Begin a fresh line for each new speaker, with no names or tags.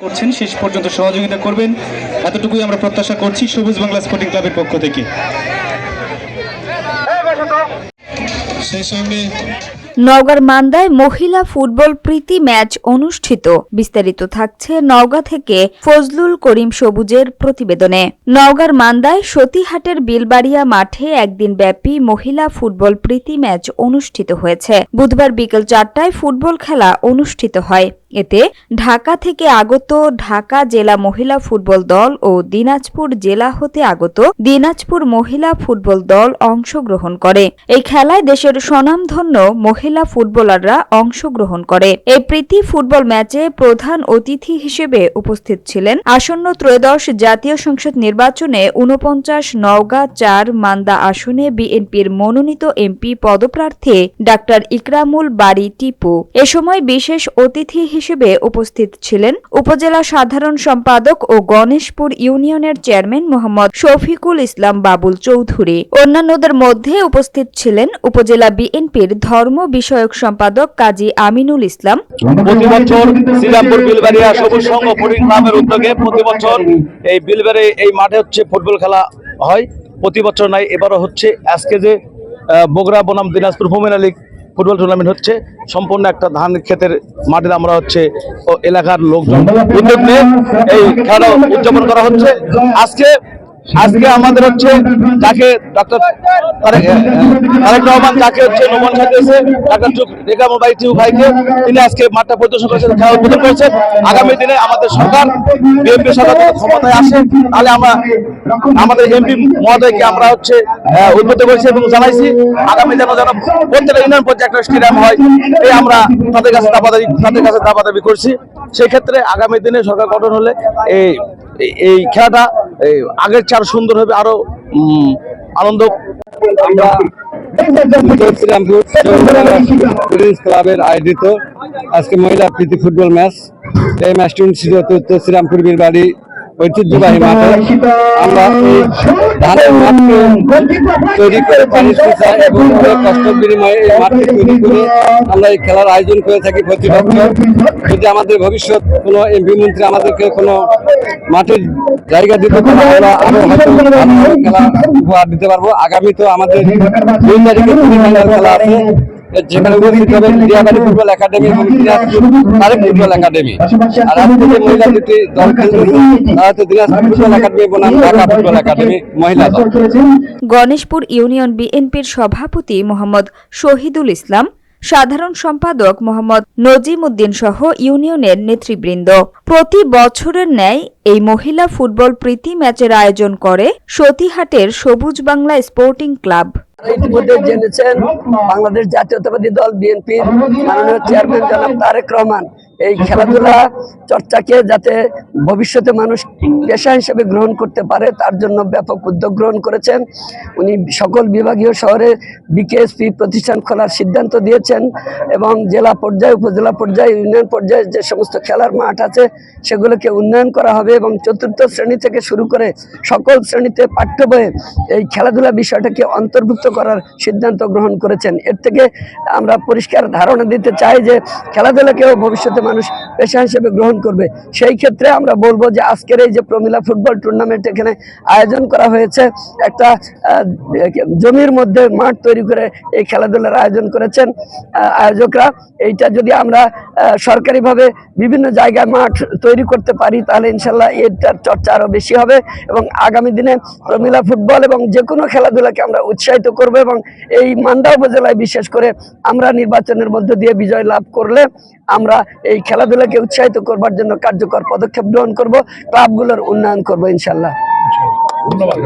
করছেন, শেষ পর্যন্ত সহযোগিতা করবেন এতটুকুই আমরা প্রত্যাশা করছি সবুজ বাংলা স্পোর্টিং ক্লাবের পক্ষ থেকে। সেই সঙ্গে
নওগাঁর মান্দায় মহিলা ফুটবল প্রীতি ম্যাচ অনুষ্ঠিত। বিস্তারিত থাকছে নওগাঁ থেকে ফজলুল করিম সবুজের প্রতিবেদনে। নওগাঁর মান্দায় সতীহাটের বিলবাড়িয়া মাঠে একদিন ব্যাপী মহিলা ফুটবল প্রীতি ম্যাচ অনুষ্ঠিত হয়েছে। বুধবার বিকেল 4টায় ফুটবল খেলা অনুষ্ঠিত হয়। এতে ঢাকা থেকে আগত ঢাকা জেলা মহিলা ফুটবল দল ও দিনাজপুর জেলা হতে আগত দিনাজপুর মহিলা ফুটবল দল অংশগ্রহণ করে। এই খেলায় দেশের স্বনামধন্য মহিলা ফুটবলাররা অংশগ্রহণ করে। এই প্রীতি ফুটবল ম্যাচে প্রধান অতিথি হিসেবে উপস্থিত ছিলেন আসন্ন ত্রয়োদশ জাতীয় সংসদ নির্বাচনে ৪৯ নওগাঁ ৪ মান্দা আসনে বিএনপির মনোনীত এমপি পদপ্রার্থী ডাক্তার ইকরামুল বারী টিপু। এ সময় বিশেষ অতিথি হিসেবে উপস্থিত ছিলেন উপজেলা সাধারণ সম্পাদক ও গণেশপুর ইউনিয়নের চেয়ারম্যান মোহাম্মদ শফিকুল ইসলাম বাবুল চৌধুরী। অন্যান্যদের মধ্যে উপস্থিত ছিলেন উপজেলা বিএনপির ধর্ম বিষয়ক সম্পাদক কাজী আমিনুল ইসলাম।
প্রতি বছর শ্রীরামপুর বিলবাড়িয়া সবুজ সংঘ ফুটবল ক্লাবের উদ্যোগে প্রতি বছর এই বিলবাড়ি এই মাঠে হচ্ছে ফুটবল খেলা হয়। প্রতি বছর নাই, এবারও হচ্ছে। আজকে যে বগুড়া বনাম Dinajpur women league football tournament হচ্ছে, সম্পূর্ণ একটা ধান ক্ষেতের মাঠে আমরা হচ্ছে এলাকার লোকজন উদ্যোগ নিয়ে এই খেলা উদযাপন করা হচ্ছে। আজকে আমাদের হচ্ছে যাকে ডক্টর তারেক রহমান যাকে হচ্ছে নমন সাজিয়েছে ডাক্তার ইকরামুল বারী টিপু ভাইকে, তিনি আজকে মাঠটা পরিদর্শন করেছেন, খেলা উদ্বোধন করেছেন। আগামী দিনে আমাদের সরকার বিএনপি সরকার ক্ষমতায় আসে, তাহলে আমরা আমাদের এমপি মহোদয়কে আমরা হচ্ছে উদ্বুদ্ধ করেছি এবং জানাইছি আগামী যেন প্রত্যেকটা ইউনিয়ন পর্যায়ে একটা স্টেডিয়াম হয়, এই আমরা তাদের কাছে দাবি করছি। সেই ক্ষেত্রে আগামী দিনে সরকার গঠন হলে এই খেলাটা আগের চেয়ে আরো সুন্দর হবে, আরো আনন্দ।
আমরা শ্রীরামপুর ক্লাবের আয়োজিত আজকে মহিলা প্রীতি ফুটবল ম্যাচ, এই ম্যাচটি অনুষ্ঠিত হচ্ছে শ্রীরামপুর বিলবাড়ি ঐতিহ্যবাহী মাঠে। আমরা এই ধানের মাঠকে তৈরি করে পানি শুকায় এবং অনেক কষ্টের বিনিময়ে এই মাঠকে তৈরি করে আমরা এই খেলার আয়োজন করে থাকি প্রতি বছর। যদি আমাদের ভবিষ্যৎ কোনো এমপি মন্ত্রী আমাদেরকে কোনো মাঠের জায়গা দিতে পারে, আমরা আরো হয়তো খেলা উপহার দিতে পারবো। আগামী তো আমাদের 2 তারিখে খেলা আছে, যেখানে উপস্থিত হবে দিয়াবাড়ি ফুটবল একাডেমি এবং দিনাজপুর তারেক ফুটবল একাডেমি। আর আজকে যে মহিলা দুটি দল খেলছে তারা হচ্ছে দিনাজপুর ফুটবল একাডেমি বনাম ঢাকা ফুটবল একাডেমি মহিলা দল।
গণেশপুর ইউনিয়ন বিএনপির সভাপতি মোহাম্মদ শহীদুল ইসলাম, সাধারণ সম্পাদক মোহাম্মদ নজিম উদ্দিন সহ ইউনিয়নের নেতৃবৃন্দ। প্রতি বছরের ন্যায় এই মহিলা ফুটবল প্রীতি ম্যাচের আয়োজন করে সতীহাটের সবুজ বাংলা স্পোর্টিং ক্লাব।
ইতিমধ্যে জেনেছেন বাংলাদেশ জাতীয়তাবাদী দল বিএনপির মাননীয় চেয়ারম্যান জনাব তারেক রহমান এই খেলাধুলা চর্চাকে যাতে ভবিষ্যতে মানুষ পেশা হিসেবে গ্রহণ করতে পারে তার জন্য ব্যাপক উদ্যোগ গ্রহণ করেছেন। উনি সকল বিভাগীয় শহরে বিকেএসপি প্রতিষ্ঠান খোলার সিদ্ধান্ত দিয়েছেন এবং জেলা পর্যায়ে, উপজেলা পর্যায়ে, ইউনিয়ন পর্যায়ে যে সমস্ত খেলার মাঠ আছে সেগুলোকে উন্নয়ন করা হবে এবং 4র্থ শ্রেণী থেকে শুরু করে সকল শ্রেণীতে পাঠ্য বইয়ে এই খেলাধুলা বিষয়টাকে অন্তর্ভুক্ত করার সিদ্ধান্ত গ্রহণ করেছেন। এর থেকে আমরা পরিষ্কার ধারণা দিতে চাই যে খেলাধুলাকেও ভবিষ্যতে মানুষ পেশা হিসেবে গ্রহণ করবে। সেই ক্ষেত্রে আমরা বলবো যে আজকের এই যে প্রমিলা ফুটবল টুর্নামেন্ট এখানে আয়োজন করা হয়েছে, একটা জমির মধ্যে মাঠ তৈরি করে এই খেলাধুলার আয়োজন করেছেন আয়োজকরা। এইটা যদি আমরা সরকারিভাবে বিভিন্ন জায়গায় মাঠ তৈরি করতে পারি তাহলে ইনশাল্লাহ এটার চর্চা আরো বেশি হবে এবং আগামী দিনে প্রমিলা ফুটবল এবং যে কোনো খেলাধুলাকে আমরা উৎসাহিত করব এবং এই মান্দা উপজেলায় বিশেষ করে আমরা নির্বাচনের মধ্য দিয়ে বিজয় লাভ করলে আমরা এই খেলাধুলাকে উৎসাহিত করবার জন্য কার্যকর পদক্ষেপ গ্রহণ করব, ক্লাবগুলোর উন্নয়ন করব ইনশাল্লাহ।
ধন্যবাদ।